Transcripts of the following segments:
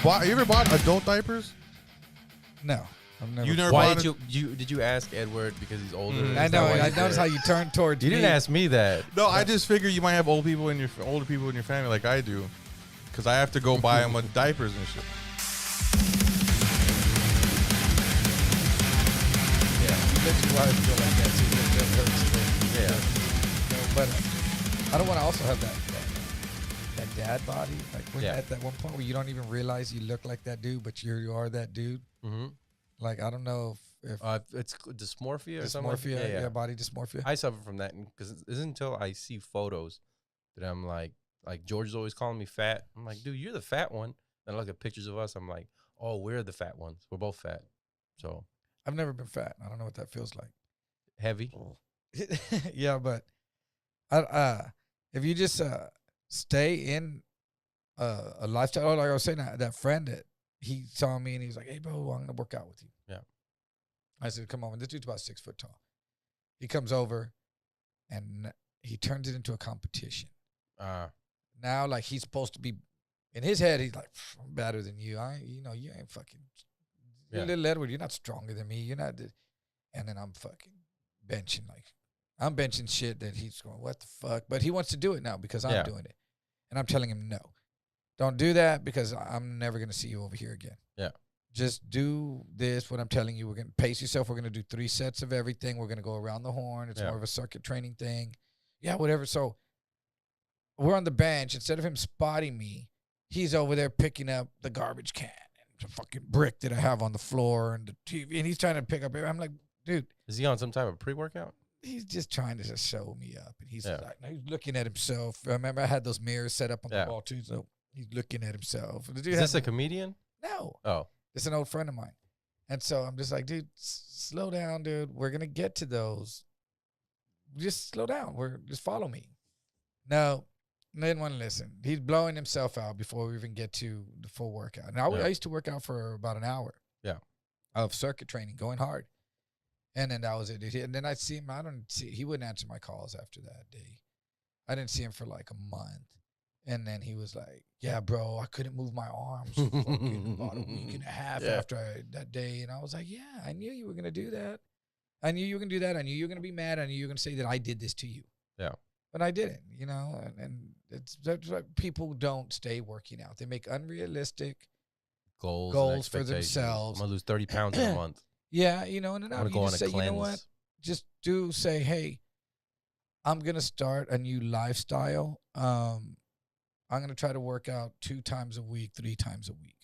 You ever bought adult diapers? No. I've never. You never Why bought did you ask Edward because he's older? I know. I noticed how you turned towards You me. didn't ask me that. No, I just figure you might have older people in your family like I do, because I have to go buy them diapers and shit. Yeah, you let your wife feel like that too. That hurts. Yeah. But I don't want to also have that dad body. Like when Yeah. at that one point where you don't even realize you look like that dude, but you are that dude. Mm-hmm. Like I don't know if It's dysmorphia or something. dysmorphia, yeah, body dysmorphia. I suffer from that because it isn't until I see photos that I'm like George's always calling me fat. I'm like, dude, you're the fat one. And I look at pictures of us. I'm like, oh, we're the fat ones. We're both fat. So I've never been fat. I don't know what that feels like. heavy. Yeah, but if you just stay in a lifestyle, like I was saying, that friend that he saw me and he was like, "Hey, bro, I'm gonna work out with you." Yeah. I said, "Come on." This dude's about 6 foot tall. He comes over, and he turns it into a competition. Now, like he's supposed to be in his head. He's like, "I'm better than you. You ain't fucking. You're little Edward. You're not stronger than me. You're not." And then I'm fucking benching I'm benching shit that he's going, what the fuck? But he wants to do it now because I'm doing it. And I'm telling him, no, don't do that because I'm never going to see you over here again. Yeah. Just do this, what I'm telling you. We're going to pace yourself. We're going to do 3 sets of everything. We're going to go around the horn. It's more of a circuit training thing. Yeah, whatever. So we're on the bench. Instead of him spotting me, he's over there picking up the garbage can and the fucking brick that I have on the floor and the TV. And he's trying to pick up everything. I'm like, dude. Is he on some type of pre-workout? He's just trying to just show me up. And he's he's looking at himself. I remember I had those mirrors set up on the wall too, so he's looking at himself. Is this a comedian? No. Oh. It's an old friend of mine. And so I'm just like, dude, slow down, dude. We're going to get to those. Just slow down. Just follow me. No, they didn't want to listen. He's blowing himself out before we even get to the full workout. And I used to work out for about an hour of circuit training, going hard. And then that was it. And then I'd see him. He wouldn't answer my calls after that day. I didn't see him for like a month. And then he was like, yeah, bro, I couldn't move my arms for fucking about a week and a half after that day. And I was like, yeah, I knew you were going to do that. I knew you were going to do that. I knew you were going to be mad. I knew you were going to say that I did this to you. Yeah. But I didn't, and that's why people don't stay working out. They make unrealistic goals for themselves. I'm going to lose 30 pounds in a month. Yeah, and then I'm going to say, you know what? Just say, hey, I'm going to start a new lifestyle. I'm going to try to work out 2 times a week, 3 times a week.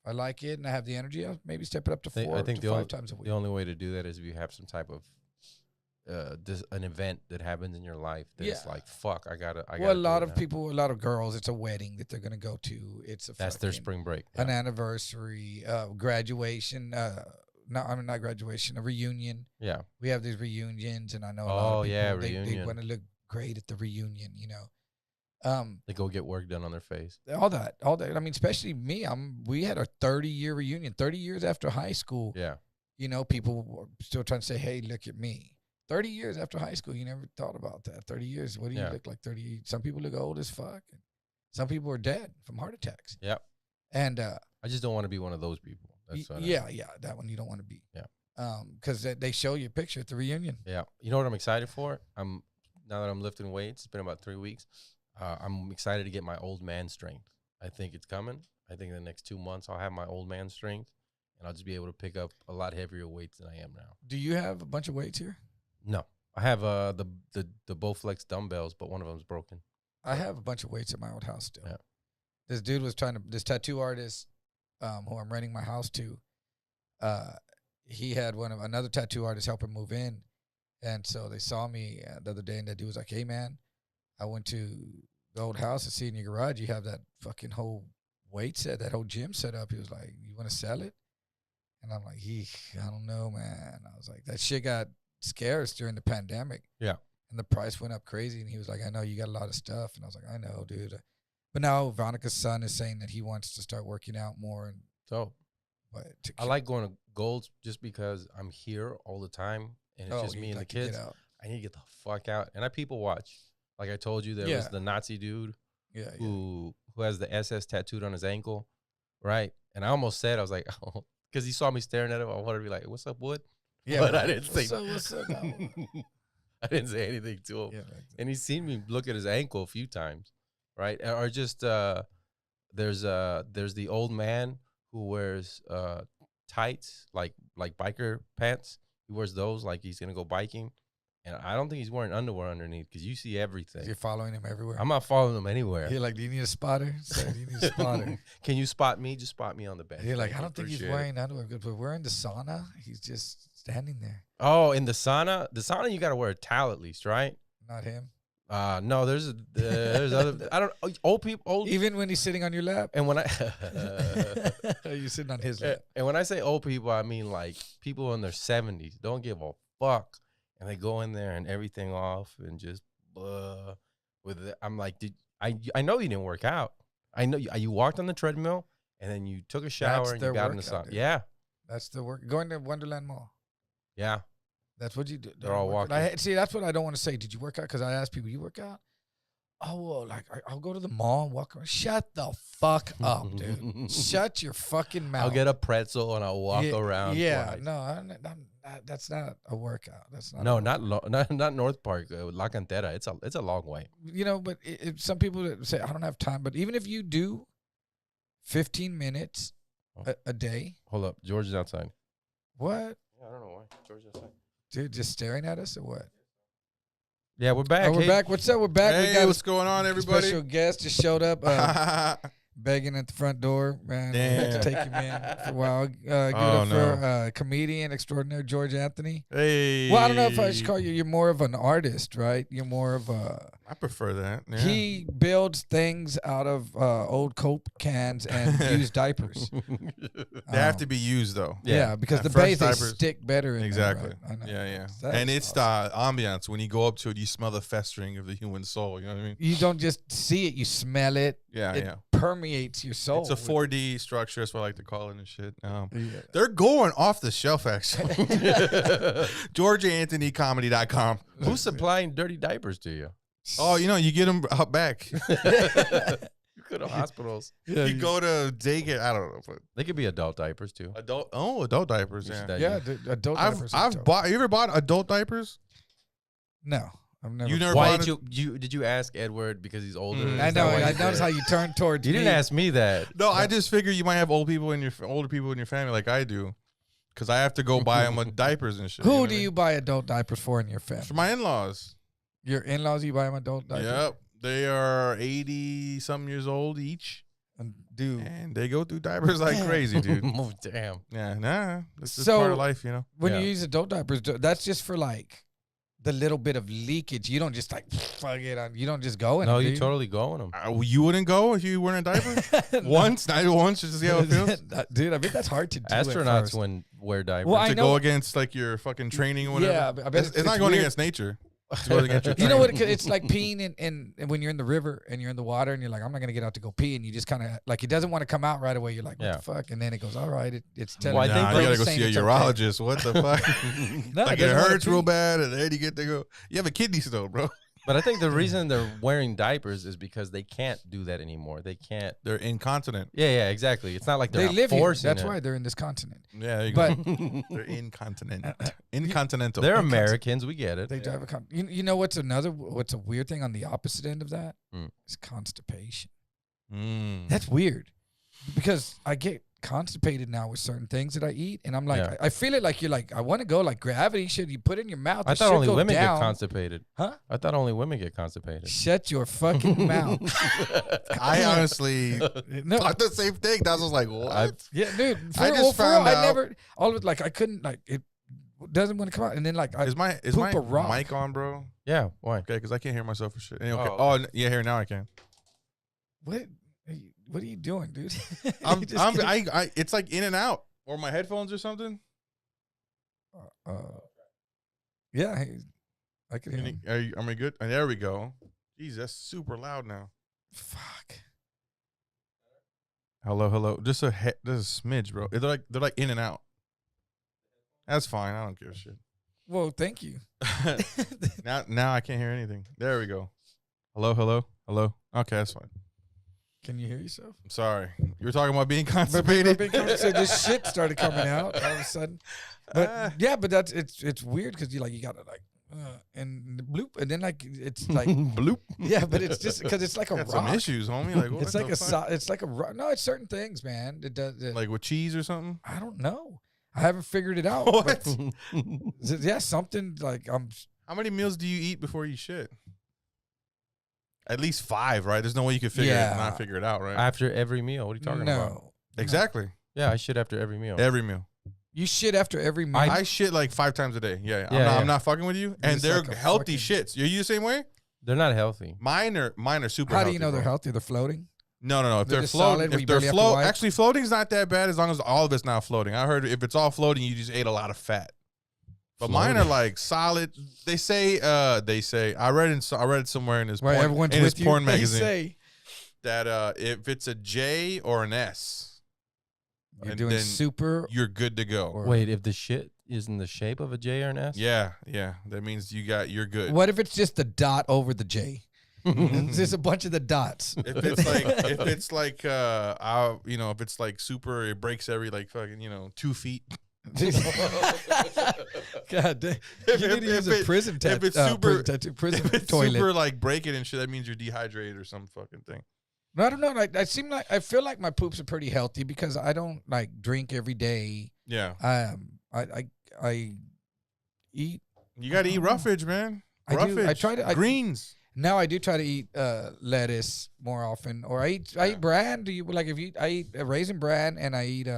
If I like it and I have the energy, I'll maybe step it up to 4 to 5 times a week. The only way to do that is if you have some type of an event that happens in your life that's like, fuck, I gotta. Well, a lot of girls, it's a wedding that they're going to go to. That's their spring break. An anniversary, graduation, not graduation, a reunion. Yeah. We have these reunions, and I know a lot of people, they reunion. want to look great at the reunion, They go get work done on their face. All that. I mean, especially me. We had a 30-year reunion, 30 years after high school. Yeah. People were still trying to say, hey, look at me. 30 years after high school, you never thought about that. 30 years, what do you look like 30? Some people look old as fuck. And some people are dead from heart attacks. Yeah. And I just don't want to be one of those people. That's that one you don't want to be. Yeah. Because they show you a picture at the reunion. Yeah. You know what I'm excited for? Now that I'm lifting weights, it's been about 3 weeks. I'm excited to get my old man strength. I think it's coming. I think in the next 2 months I'll have my old man strength, and I'll just be able to pick up a lot heavier weights than I am now. Do you have a bunch of weights here? No. I have the Bowflex dumbbells, but one of them's broken. I have a bunch of weights at my old house still. Yeah. This dude was this tattoo artist who I'm renting my house to, he had another tattoo artist help him move in. And so they saw me the other day, and that dude was like, hey, man, I went to the old house. I see in your garage you have that fucking whole weight set, that whole gym set up. He was like, you want to sell it? And I'm like, I don't know, man. I was like, that shit got scarce during the pandemic. Yeah. And the price went up crazy. And he was like, I know you got a lot of stuff. And I was like, I know, dude. But now Veronica's son is saying that he wants to start working out more. And so I like going to Gold's just because I'm here all the time. And it's just me and the kids. I need to get the fuck out. And I people watch. Like I told you, there was the Nazi dude who has the SS tattooed on his ankle. right? And I almost said, I was like, oh, because he saw me staring at him. I wanted to be like, "What's up, Wood?" Yeah, but right. I didn't say. What's up? No. I didn't say anything to him. Yeah, And he's seen me look at his ankle a few times, right? Or just there's the old man who wears tights like biker pants. He wears those like he's gonna go biking, and I don't think he's wearing underwear underneath because you see everything. You're following him everywhere. I'm not following him anywhere. You're like, do you need a spotter? So, do you need a spotter? Can you spot me? Just spot me on the bench. You're like, Thank I you. don't think he's Appreciate it. wearing underwear, but we're in the sauna. He's just standing there. Oh, in the sauna, you got to wear a towel at least, right? Not him. No, there's other. I don't old people. Even when he's sitting on your lap, And when I you're sitting on his lap. and when I say old people, I mean like people in their 70s don't give a fuck, and they go in there and everything off and just with it. I'm like, I know you didn't work out. I know you walked on the treadmill and then you took a shower That's and their you got in the workout, sun. dude. Yeah, That's the work. Going to Wonderland Mall. yeah. That's what you do. They're all Work out. walking. See, that's what I don't want to say. Did you work out? Because I ask people, you work out? Oh, well, like I'll go to the mall and walk around. Shut the fuck up, dude. Shut your fucking mouth. I'll get a pretzel and I'll walk around. Yeah, twice. no, that's not a workout. That's not. No, a not North Park, La Cantera. It's a long way. You know, but some people that say I don't have time. But even if you do 15 minutes a day, Hold up, George is outside. what? Yeah, I don't know why George is outside. Dude, just staring at us or what? Yeah, we're back. Oh, we're Hey. back. What's up? We're back. Hey, We got what's going on, a everybody? special guest just showed up. Begging at the front door, man. We had to take him in for a while. Give it up for comedian extraordinaire George Anthony. Hey. Well, I don't know if I should call you. You're more of an artist, right? You're more of a. I prefer that. Yeah. He builds things out of old Coke cans and used diapers. They have to be used though. Yeah, because the fresh base they diapers. stick better. In Exactly. There, right? I know. Yeah. That's And it's awesome. the ambiance. When you go up to it, you smell the festering of the human soul. You know what I mean? You don't just see it; you smell it. Yeah, It yeah. permeates your soul. It's a 4D structure. That's what I like to call it and shit. Yeah. They're going off the shelf, actually. GeorgeAnthonyComedy.com. Who's supplying dirty diapers to you? Oh, you know, you get them out back. You go to hospitals. Yeah, You go to daycare. I don't know. But They could be adult diapers too. adult diapers. You Yeah. should have- yeah, adult diapers. are I've dope. bought. You ever bought adult diapers? No, I've never. You never Why bought did did you ask Edward because he's older? Mm. Is I that know. why you I did noticed it? how you turned towards You me. didn't ask me that. No, I just figure you might have older people in your family like I do, because I have to go buy them diapers and shit. Who what do I mean? you buy adult diapers for in your family? For my in-laws. Your in-laws, you buy them adult diapers? Yep, they are 80-something years old each, Dude, and they go through diapers like crazy, dude. Oh, damn. Yeah, nah, this is So- part of life, you know. when Yeah. you use adult diapers, that's just for like the little bit of leakage. You don't just like fuck it on. You don't just go in. No, it, you do totally go in them. You wouldn't go if you weren't in a diaper once, not once, just to see how it feels. Dude, I bet that's hard to do. at Astronauts first. wear diapers. Well, I To know- go against like your fucking training or whatever. Yeah, I bet it's not going weird. against nature. It's going against your You know training. what? It's like peeing in when you're in the river and you're in the water and you're like, I'm not gonna get out to go pee, and you just kind of like it doesn't want to come out right away. You're like, what Yeah. the fuck? And then it goes, all right, it's telling Well, I me. think Nah, they you brain's gotta go saying see a it's okay. urologist. What the fuck? No, Like it it doesn't wanna hurts real pee. bad, and then you get to go. You have a kidney stone, bro. But I think the reason they're wearing diapers is because they can't do that anymore. They can't. They're incontinent. Yeah, exactly. It's not like They they're live here. forcing That's it. why they're in this continent. Yeah, there you But go. They're incontinent. Incontinental. They're Americans. We get it. they drive a you know what's a weird thing on the opposite end of that Mm. is constipation. Mm. That's weird because I get constipated now with certain things that I eat, and I'm like, Yeah. I feel it like you're like, I want to go like gravity. Should you put it in your mouth? I it thought should only go women down. get constipated. Huh? I thought only women get constipated. Shut your fucking mouth. I honestly No, thought the same thing. That was like, what? yeah, dude. I For, just for real, found I out- never. All of it, like I couldn't like it doesn't want to come out, and then like I Is my poop a rock. mic on, bro? Yeah, why? Okay, because I can't hear myself for shit. Anyway, okay. Oh, Yeah, here now I can. What are you doing, dude? I'm, You just can't- it's like in and out, or my headphones or something. Yeah, I can hear him. Am I good? There we go. Jeez, that's super loud now. Fuck. Hello. Just a smidge, bro. They're like in and out. That's fine. I don't give a shit. Well, thank you. Now I can't hear anything. There we go. Hello. Okay, that's fine. Can you hear yourself? I'm sorry. You were talking about being But constipated. so this shit started coming out all of a sudden. But yeah, but that's it's weird because you gotta and bloop, and then it's like Bloop. yeah, but it's just because it's like a Got rock. some issues, homie. Like what It's like the fuck? it's like a rock. No, it's certain things, man. It does. Like with cheese or something. I don't know. I haven't figured it out. What? But yeah, something like How many meals do you eat before you shit? At least 5, right? There's no way you could not figure it out, right? After every meal. What are you talking about? no. Exactly. Yeah, I shit after every meal. Every meal. You shit after every meal. I shit like 5 times a day. Yeah. Yeah, I'm not fucking with you. And It's they're like a healthy fucking- shits. Are you the same way? They're not healthy. Mine are super How healthy. do you know they're bro. healthy? They're floating. No. If They're they're just floating, solid where if you they're barely have to float, wipe? actually floating's not that bad as long as all of it's not floating. I heard if it's all floating, you just ate a lot of fat. But mine are like solid. They say I read it somewhere in this Where porn, everyone's in with this you. porn They magazine say that if it's a J or an S, you're and doing then super. you're good to go. Or- Wait, if the shit is in the shape of a J or an S? Yeah. That means you're good. What if it's just the dot over the J? It's just a bunch of the dots. If it's like super, it breaks every like fucking 2 feet. God damn. If- You need to if use a it- prison if it's super- prison If it's toilet. super like break it and shit, that means you're dehydrated or some fucking thing. No, I don't know. Like I feel like my poops are pretty healthy because I don't like drink every day. Yeah. I eat. You got to eat roughage, man. I do. Roughage. I try to. Greens. Now I do try to eat lettuce more often, or I eat bran. Do you like I eat a raisin bran and I eat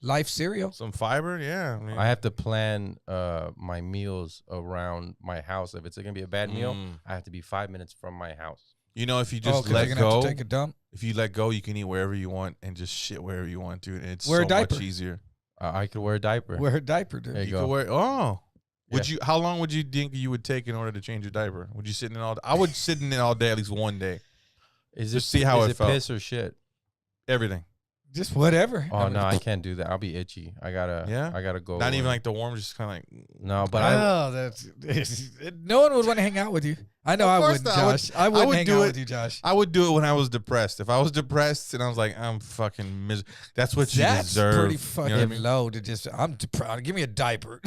Life cereal. Some fiber, yeah. I, mean, I have to plan my meals around my house. If it's gonna be a bad meal, I have to be 5 minutes from my house. you know, if you just 'cause let you're gonna have go, to take a dump. if you let go, you can eat wherever you want and just shit wherever you want to. And it's Wear a so diaper. much easier. I could wear a diaper. Wear a diaper, dude. There You you could go. wear. Oh, would Yeah. you? How long would you think you would take in order to change your diaper? Would you sit in it all? I would sit in it all day, at least one day. Is Just it see how is it felt. piss or shit? Everything. Just whatever. Oh no, I can't do that. I'll be itchy. I gotta go. Not even like the warm, just kind of like. no, but I Oh, that's no one would want to hang out with you. I know Of I course wouldn't, not. I would- Josh. I wouldn't would hang do out it. with you, Josh. I would do it when I was depressed. If I was depressed and I was like, I'm fucking miserable. That's what you That's deserve. pretty You fucking know what I mean? low to just. I'm proud. Give me a diaper.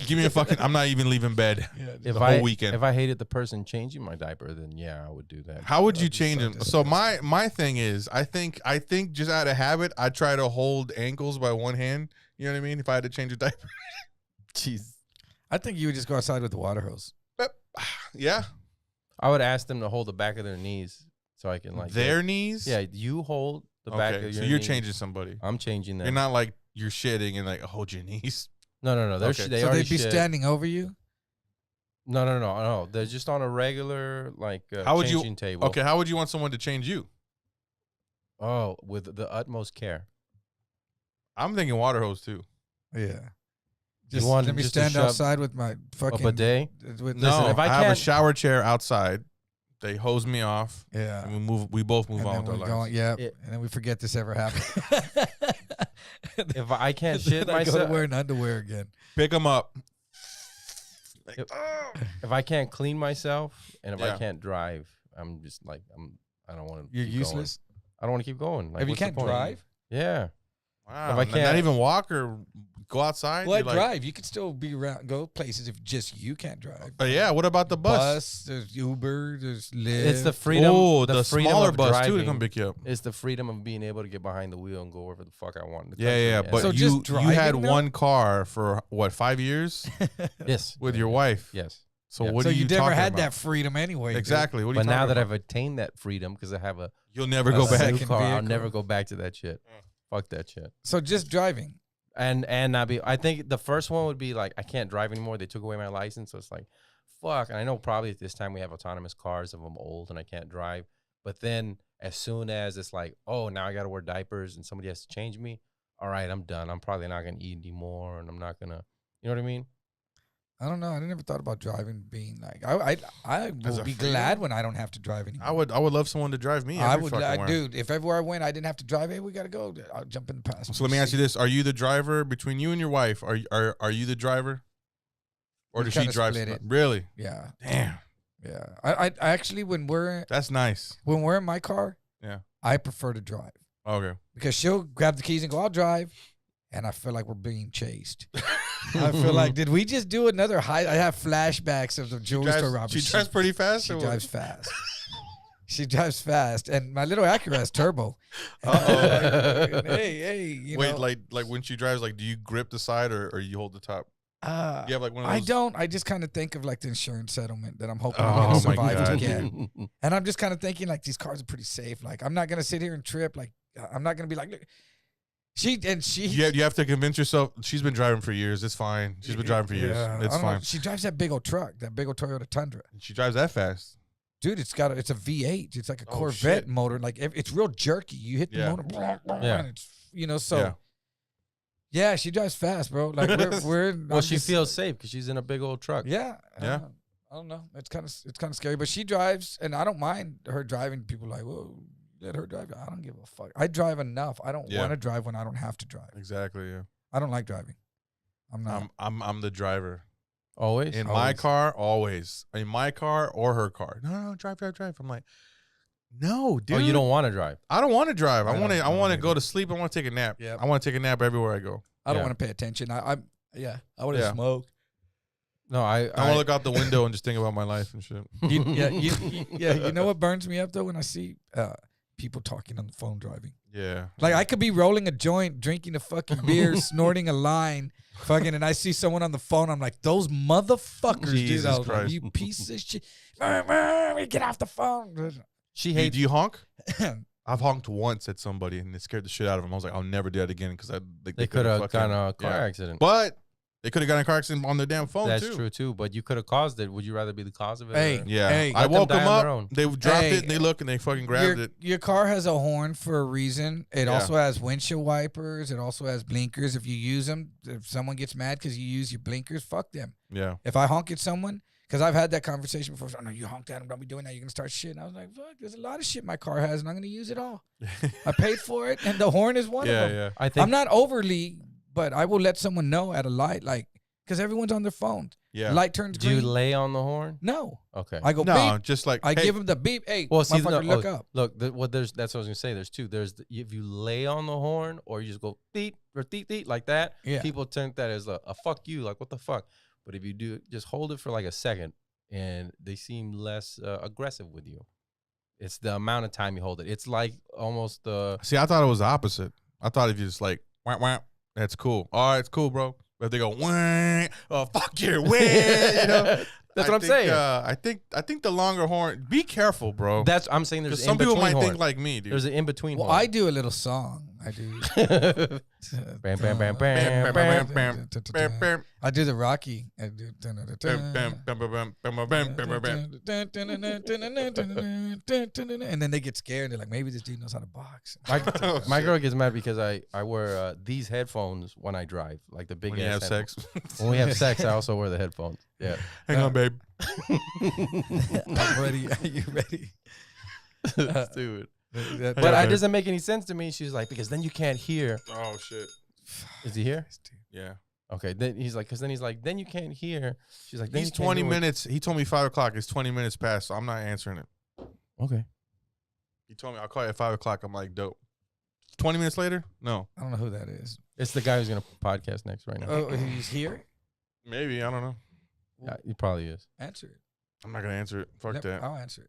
Give me a fucking. I'm not even leaving bed if the I whole weekend. if I hated the person changing my diaper, then yeah, I would do that. How would you That'd be change so them? So disgusting. my thing is, I think just out of habit, I try to hold ankles by one hand. You know what I mean? If I had to change a diaper, Jeez. I think you would just go outside with the water hose. yeah, I would ask them to hold the back of their knees so I can like their knees. Yeah, you hold the back of Okay, your. so you're knees. changing somebody. I'm changing them. You're not like you're shitting and like hold your knees. No. They're Okay. they So already they'd be shit. standing over you. No. They're just on a regular like How would you- changing table. Okay, how would you want someone to change you? Oh, with the utmost care. I'm thinking water hose too. Yeah. You Just want let me just to stand shove outside with my A fucking bidet. With, No, if I I have a can't- shower chair outside. They hose me off. Yeah. And we both move And on then with our we're lives. going, yeah, It- and then we forget this ever happened. If I can't shit Then I go myself, to wearing underwear again. Pick them up. Like, Yep. oh. if I can't clean myself, and if Yeah. I can't drive, I'm just like I don't want to. You're useless. I don't want to keep going. Like, If you what's the can't point? drive, Yeah. Wow, If I not can't- even walk or go outside. well, You're like, drive. You could still be around, go places if just you can't drive. yeah. What about the bus? There's Uber, there's Lyft. It's the freedom. Oh, the the freedom smaller of bus too to driving. come pick you up. It's the freedom of being able to get behind the wheel and go wherever the fuck I want. in the Yeah. country. But So you just had driving now? one car for what 5 years yes, with your wife. yes. So Yeah. what so are you never talking had about? that freedom anyway. dude. Exactly. What are you But now talking that about? I've attained that freedom because I have a You'll never a go back. second new car, I'll vehicle. never go back to that shit. Fuck that shit. So just driving. And not be. I think the first one would be like I can't drive anymore. They took away my license, so it's like, fuck. And I know probably at this time we have autonomous cars if I'm old and I can't drive. But then as soon as it's like, oh, now I got to wear diapers and somebody has to change me. All right, I'm done. I'm probably not gonna eat anymore, and I'm not gonna. You know what I mean? I don't know. I never thought about driving being like I As will a be freedom? glad when I don't have to drive anymore. I would love someone to drive me. I every would, fucking where. dude. If everywhere I went, I didn't have to drive. Hey, we gotta go. I'll jump in the passenger. So let me ask you seat. this: are you the driver between you and your wife? Are you the driver, or We does she kinda drive? split it. Really? Yeah, Damn, yeah. I actually when we're that's nice. in my car, Yeah. I prefer to drive Okay. because she'll grab the keys and go, I'll drive. And I feel like we're being chased. I feel like, did we just do another high? I have flashbacks of the jewelry store robbery. She drives pretty fast? She drives fast. She drives fast. And my little Acura has turbo. Hey, you Wait, know. like when she drives, like, do you grip the side or you hold the top? You have like one of those? I don't. I just kind of think of like the insurance settlement that I'm hoping Oh, I'm going to my survive to God, get. And I'm just kind of thinking like these cars are pretty safe. Like I'm not going to sit here and trip. Like I'm not going to be like, look. You have to convince yourself. She's been driving for years. It's fine. She's been driving for years. It's fine. She drives that big old truck, that big old Toyota Tundra. She drives that fast. Dude, it's a V8. It's like a Oh, Corvette shit. motor. Like it's real jerky. You hit the Yeah. motor, Yeah. and it's, so. Yeah, she drives fast, bro. Like we're Well, she feels safe because she's in a big old truck. Yeah. Yeah. I don't know. It's kind of scary, but she drives, and I don't mind her driving. People are like, whoa, let her drive. I don't give a fuck. I drive enough. I don't want to drive when I don't have to drive. Exactly. Yeah. I don't like driving. I'm not. I'm the driver. Always? In my car, always. In my car or her car. No, drive. I'm like, no, dude. Oh, you don't want to drive? I don't want to drive. I I want to. don't- I I don't want to either. go to sleep. I want to take a nap. Yep. I want to take a nap everywhere I go. I don't Yeah. want to pay attention. I want to Yeah. smoke. No, I want to look out the window and just think about my life and shit. You know what burns me up though when I see people talking on the phone driving. Yeah. Like I could be rolling a joint, drinking a fucking beer, snorting a line, fucking, and I see someone on the phone. I'm like, those motherfuckers, Jesus dude. I was like, Christ. you piece of shit. Get off the phone. She Do hates you honk? I've honked once at somebody and it scared the shit out of them. I was like, I'll never do that again because They could have gotten a car accident. But they could have gotten a car accident on their damn phone That's too. true too. But you could have caused it. Would you rather be the cause of it? Hey, or- Yeah. Hey, I let them woke die them on up. their own. They dropped Hey, it and they look and they fucking grabbed it. Your car has a horn for a reason. It Yeah. also has windshield wipers. It also has blinkers. If you use them, if someone gets mad because you use your blinkers, fuck them. Yeah. If I honk at someone, because I've had that conversation before, oh no, you honked at them, don't be doing that. You're gonna start shit. And I was like, fuck, there's a lot of shit my car has, and I'm gonna use it all. I paid for it, and the horn is one of them. Yeah. I think I'm not overly, but I will let someone know at a light, like, because everyone's on their phone. Yeah. Light turns Do you green. lay on the horn? No, Okay. I go No, beep. just like I hey, give him the beep. Hey, Well, see, motherfucker, look up. Look, that's what I was gonna say. There's two. There's if you lay on the horn or you just go beep or deet deet like that. Yeah. People take that as a fuck you, like what the fuck. But if you do, just hold it for like a second, and they seem less aggressive with you. It's the amount of time you hold it. It's like almost the. See, I thought it was the opposite. I thought if you just like wah, wah, that's cool. All right, it's cool, bro. But if they go wah, oh fuck your wah, you know. That's what I'm saying. I think the longer horn. Be careful, bro. That's I'm saying. There's Because some people might horn. think like me, dude. There's an in between. Well, horn. I do a little song. I do. Bam, bam, bam, bam, Bam, bam, bam, bam, bam, I do the Rocky. I do. bam, bam, bam, bam, bam, bam, bam, bam, bam. And then they get scared. They're like, maybe this dude knows how to box. My girl gets mad because I wear these headphones when I drive, like the big When you ass have headphones. sex. When we have sex, I also wear the headphones. Yeah. Hang on, babe. I'm ready. Are you ready? Dude. That- But Yeah, it babe. doesn't make any sense to me. She's like, because then you can't hear. Oh shit. Is he here? Yeah. Okay. Then he's like, then you can't hear. She's like, then He's you can't 20 hear what-" minutes. He told me 5 o'clock. It's 20 minutes past, so I'm not answering it. Okay. He told me I'll call you at 5 o'clock. I'm like, dope. 20 minutes later? No. I don't know who that is. It's the guy who's gonna podcast next right now. Oh, he's here? Maybe. I don't know. Yeah, he probably is. Answer it. I'm not gonna answer it. Fuck Nope, that. I'll answer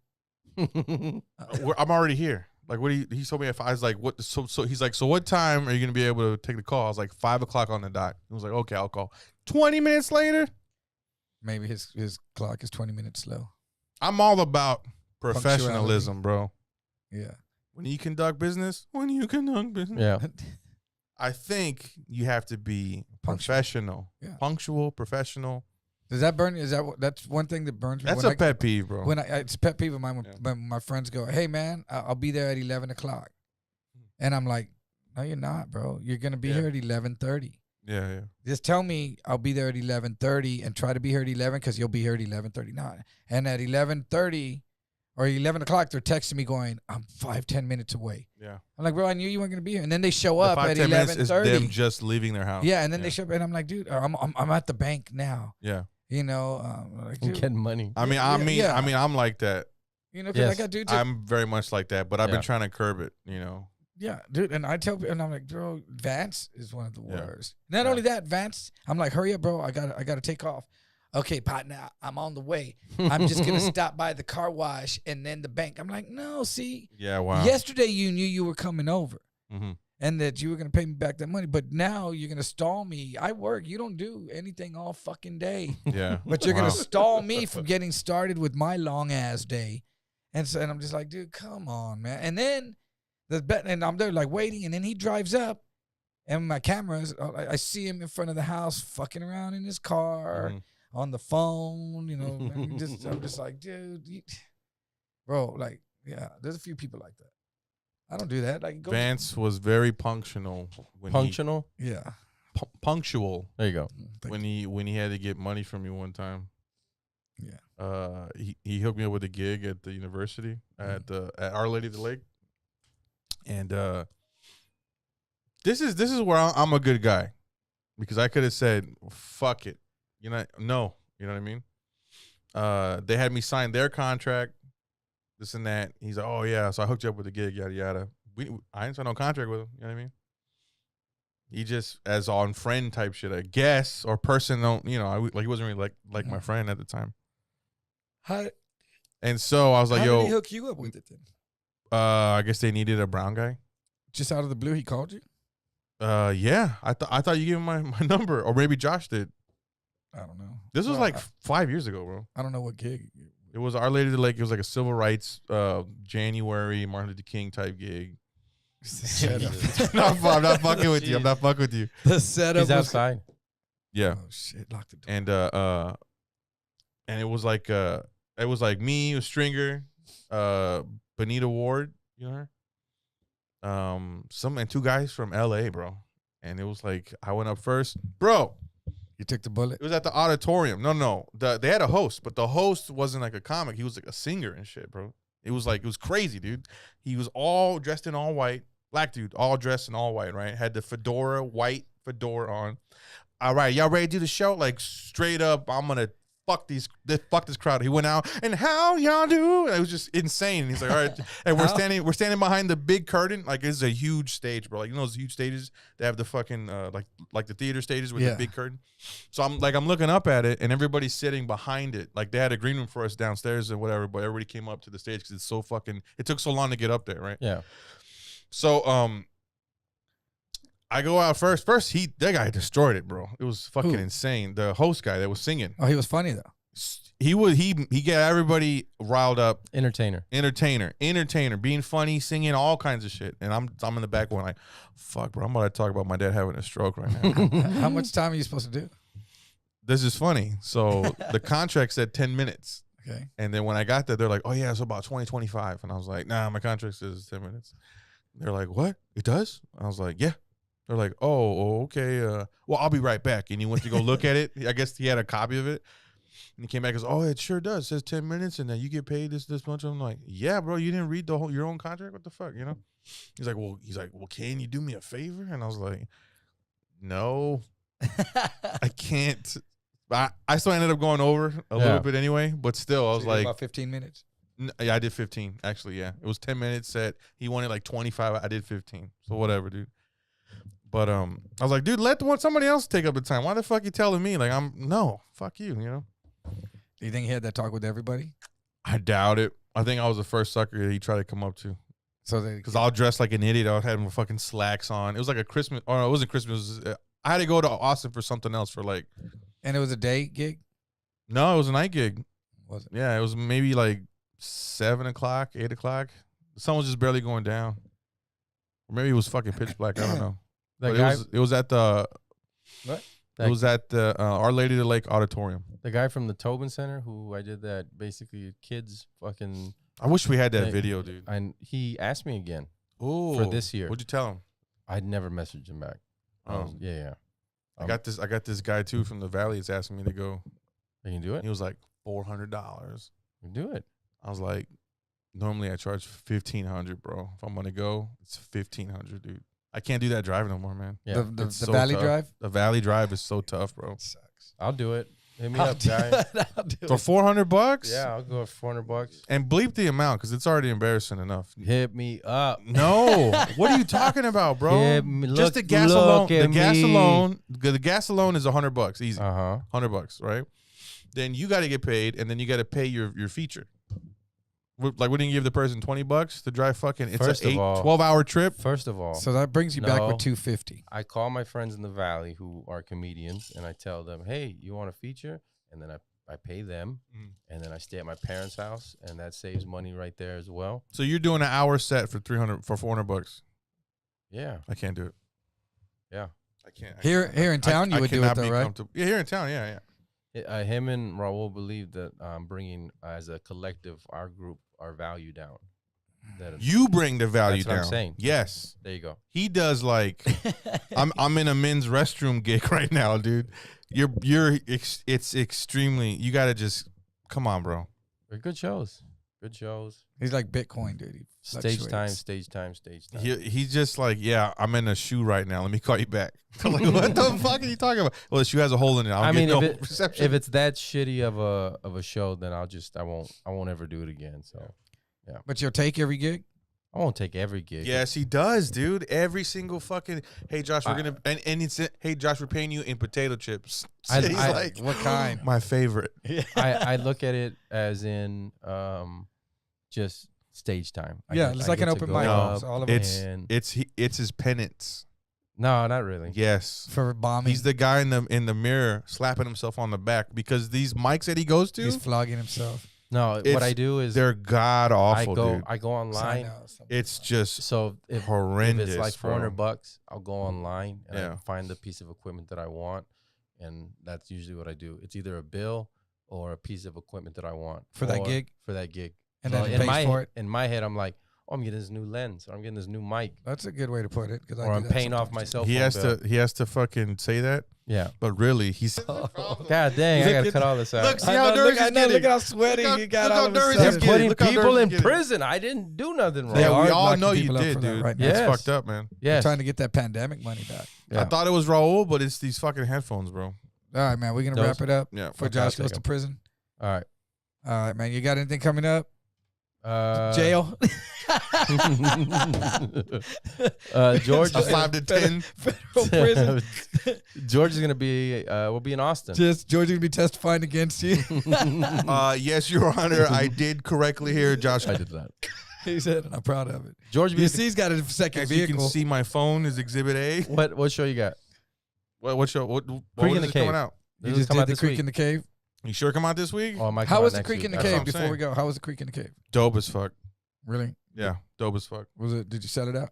it. I'm already here. Like, what do he told me if I was like, what? So he's like, so what time are you gonna be able to take the call? I was like, 5 o'clock on the dot. He was like, okay, I'll call. 20 minutes later, Maybe his clock is 20 minutes slow. I'm all about professionalism, bro. Yeah. When you conduct business, Yeah. I think you have to be Punctual. professional, Yeah. punctual, professional. Does that burn? That's one thing that burns me? That's when a pet peeve, bro. When it's a pet peeve of mine when, Yeah. when my friends go, hey man, I'll be there at 11 o'clock. And I'm like, no, you're not, bro. You're going to be Yeah. here at 11:30. Yeah. Just tell me I'll be there at 11:30 and try to be here at 11 because you'll be here at 11:39. And at 11:30 or 11 o'clock, they're texting me going, I'm 5-10 minutes away. Yeah. I'm like, bro, I knew you weren't going to be here. And then they show The up 5, at 10 minutes is them 11:30. just leaving their house. Yeah, and then they show up and I'm like, dude, I'm at the bank now. Yeah. You know, like, I'm dude, getting money. I mean, Yeah. I'm like that. You know, because Yes. I got dudes. I'm very much like that, but I've Yeah. been trying to curb it. You know. Yeah, dude, and I tell people, and I'm like, bro, Vance is one of the Yeah. worst. Not only that, Vance, I'm like, hurry up, bro, I gotta take off. Okay, partner, I'm on the way. I'm just gonna stop by the car wash and then the bank. I'm like, no, see, Yeah. Wow. yesterday you knew you were coming over Mm-hmm. and that you were gonna pay me back that money, but now you're gonna stall me. I work, you don't do anything all fucking day, Yeah. but you're Wow. gonna stall me from getting started with my long ass day. And so, and I'm just like, dude, come on, man. And then and I'm there like waiting, and then he drives up, and my cameras, I see him in front of the house fucking around in his car Mhm. on the phone, you know. And I'm just like, dude, bro, like, yeah, there's a few people like that. I don't do that. Like, go, Vance was very punctual when Punctual. yeah, punctual There you go. when he had to get money from me one time. Yeah. He hooked me up with a gig at the university at Our Lady of the Lake, and this is where I'm a good guy, because I could have said fuck it, you know what I mean. They had me sign their contract, this and that. He's like, oh yeah, so I hooked you up with a gig, yada yada. I didn't sign no contract with him, you know what I mean. He just as on friend type shit, I guess, or person don't, you know, like he wasn't really like my friend at the time. How And so I was like, did he yo, hook you up with it then? I guess they needed a brown guy. Just out of the blue, he called you? Yeah, I thought you gave him my number, or maybe Josh did. I don't know. This was Well, like 5 years ago, bro. I don't know what gig. It was Our Lady of the Lake. It was like a civil rights, January Martin Luther King type gig. I'm not fucking with you. I'm not fucking with you. The setup He's was outside. Yeah, Oh shit! Lock the door. and it was like me, a Stringer, Benita Ward, you know her. And two guys from LA, bro. And it was like I went up first, bro. You took the bullet. It was at the auditorium. No. They had a host, but the host wasn't like a comic. He was like a singer and shit, bro. It was crazy, dude. He was all dressed in all white. Black dude, all dressed in all white, right? Had the white fedora on. All right, y'all ready to do the show? Like straight up, I'm gonna fuck this crowd. He went out and how y'all do? And it was just insane. He's like, all right, and we're standing behind the big curtain. Like it's a huge stage, bro. Like you know those huge stages that have the fucking like the theater stages with the big curtain. So I'm looking up at it, and everybody's sitting behind it. Like they had a green room for us downstairs and whatever, but everybody came up to the stage because it took so long to get up there, right? Yeah. So I go out first. That guy destroyed it, bro. It was fucking insane. The host guy that was singing. Oh, he was funny though. He got everybody riled up. Entertainer, being funny, singing all kinds of shit. And I'm in the back going like, fuck, bro, I'm about to talk about my dad having a stroke right now. How much time are you supposed to do? This is funny. So the contract said 10 minutes. Okay. And then when I got there, they're like, oh yeah, it's about 20, 25. And I was like, nah, my contract says 10 minutes. They're like, what? It does? I was like, yeah. They're like, oh, okay. Well, I'll be right back. And he went to go look at it. I guess he had a copy of it. And he came back and goes, oh, it sure does. It says 10 minutes and then you get paid this much. I'm like, yeah, bro, you didn't read your own contract? What the fuck, you know? He's like, well, can you do me a favor? And I was like, no, I can't. I still ended up going over a little bit anyway, but still, I was like, about 15 minutes. Yeah, I did 15 actually. Yeah, it was 10 minutes set. He wanted like 25. I did 15. So whatever, dude. But I was like, dude, let somebody else take up the time. Why the fuck you telling me? Like fuck you, you know. Do you think he had that talk with everybody? I doubt it. I think I was the first sucker that he tried to come up to. So because I'll dress like an idiot. I was having fucking slacks on. It was like a Christmas. Or no, it wasn't Christmas. I had to go to Austin for something else for like. And it was a day gig? No, it was a night gig. Was it? Yeah, it was maybe like 7 o'clock, 8 o'clock. The sun was just barely going down. Or maybe it was fucking pitch black. I don't know. But it was at the. What? It was at the Our Lady of the Lake Auditorium. The guy from the Tobin Center who I did that basically kids fucking. I wish we had that video, dude. And he asked me again. Oh, for this year. What'd you tell him? I'd never messaged him back. Yeah. I got this guy too from the Valley. It's asking me to go. You can do it. He was like $400. Do it. I was like, normally I charge $1,500, bro. If I'm gonna go, it's $1,500, dude. I can't do that drive no more, man. Yeah, the so Valley tough. Drive. The Valley Drive is so tough, bro. Sucks. I'll do it. Hit me up, guy. For $400? Yeah, I'll go for $400. And bleep the amount because it's already embarrassing enough. Hit me up. No, what are you talking about, bro? Hit me, Just the gas alone. The gas alone is $100 easy. $100, right? Then you got to get paid, and then you got to pay your feature. Like, wouldn't you give the person $20 to drive fucking? It's an 12-hour trip. First of all, so that brings you back with $250. I call my friends in the Valley who are comedians, and I tell them, "Hey, you want a feature?" And then I pay them, and then I stay at my parents' house, and that saves money right there as well. So you're doing an hour set for $400? Yeah, I can't do it. Yeah, I can't. Here in town, you would do it though, right? Yeah, here in town, yeah. Him and Raul believe that I'm bringing, as a collective, our group, our value down. You bring the value that's what down. I'm saying. Yes. There you go. He does like I'm in a men's restroom gig right now, dude. It's extremely. You gotta just come on, bro. They're good shows. Good shows. He's like Bitcoin, dude. He Stage time. He's just like, yeah, I'm in a shoe right now. Let me call you back. I'm like, what the fuck are you talking about? Well, the shoe has a hole in it. I mean, if it's that shitty of a show, then I won't ever do it again. So, yeah. But you'll take every gig? I won't take every gig. Yes, he does, dude. Every single fucking. Hey, Josh, we're gonna and it's hey, Josh, we're paying you in potato chips. He's like, what kind? My favorite. I look at it as in just stage time. It's like an open mic. It's his penance. No, not really. Yes, for bombing. He's the guy in the mirror slapping himself on the back because these mics that he goes to, he's flogging himself. No, what I do is they're god awful, dude. I go online. It's just If horrendous. it's like $400, I'll go online and I find the piece of equipment that I want, and that's usually what I do. It's either a bill or a piece of equipment that I want for that gig. And then in my head, I'm like, oh, I'm getting this new lens, or I'm getting this new mic. That's a good way to put it. Or I'm paying off my cell phone bill. He has to fucking say that. Yeah, but really, he's God dang, I gotta cut all this out. Look, see how dirty he's getting. Look how sweaty he got. All They're putting people in prison. I didn't do nothing wrong. Yeah, we all know you did, dude. Right, it's fucked up, man. Yeah, trying to get that pandemic money back. I thought it was Raul, but it's these fucking headphones, bro. All right, man. We're gonna wrap it up. Yeah, before Josh goes to prison. All right, man. You got anything coming up? Jail. George, a 5 to 10 federal prison. George is gonna be. We'll be in Austin. George is gonna be testifying against you. Yes, Your Honor. I did correctly hear Josh. I did that. He said, and I'm proud of it. George, he's got a second vehicle. You can see my phone is Exhibit A. What show you got? What show? What Creek in the Cave coming out? You just did the Creek in the Cave. You sure come out this week? Oh, how was the Creek in the Cave before we go? How was the Creek in the Cave? Dope as fuck. Really? Yeah, dope as fuck. Was it? Did you set it out?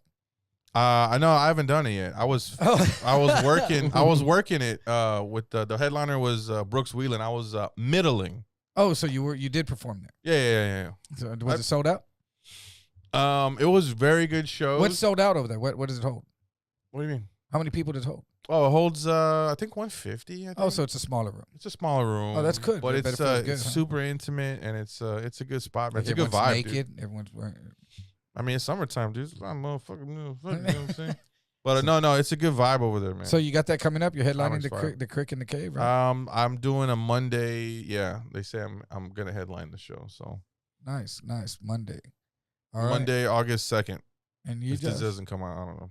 I know I haven't done it yet. I was working. I was working it. With the headliner was Brooks Wheelan. I was middling. Oh, so you did perform there? Yeah. So was it sold out? It was very good shows. What's sold out over there? What does it hold? What do you mean? How many people does it hold? Oh, it holds I think 150. I think. Oh, so it's a smaller room. It's a smaller room. Oh, that's good. But it's super intimate and it's a good spot. Like it's a good vibe. Naked. Dude. Everyone's wearing. I mean, it's summertime, dude. It's a lot of motherfucking you know what I'm saying? But no, it's a good vibe over there, man. So you got that coming up? You're headlining the Creek in the Cave, right? I'm doing a Monday. Yeah, they say I'm gonna headline the show. So nice, Monday. All right. Monday, August 2nd. And you if this doesn't come out, I don't know.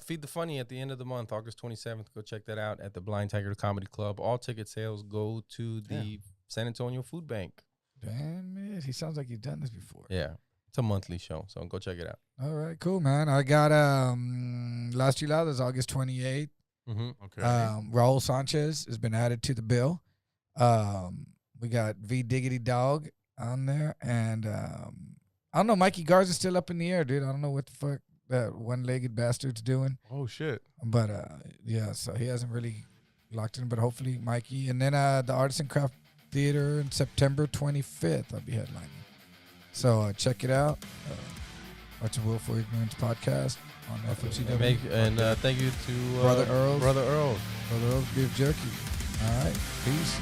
Feed the Funny at the end of the month, August 27th. Go check that out at the Blind Tiger Comedy Club. All ticket sales go to the San Antonio Food Bank. Damn it. He sounds like he's done this before. Yeah. It's a monthly show, so go check it out. All right, cool, man. I got Las Chiladas, August 28th. Mm-hmm. Okay. Raul Sanchez has been added to the bill. We got V Diggity Dog on there. And I don't know, Mikey Garza's still up in the air, dude. I don't know what the fuck that one-legged bastard's doing. Oh, shit. But, yeah, so he hasn't really locked in, but hopefully Mikey. And then the Artisan Craft Theater on September 25th, I'll be headlining. So check it out. Watch the Willful Ignorance Podcast on FMCW. And thank you to Brother Earls. Brother Earls. Brother Earls, Beef Jerky. All right. Peace.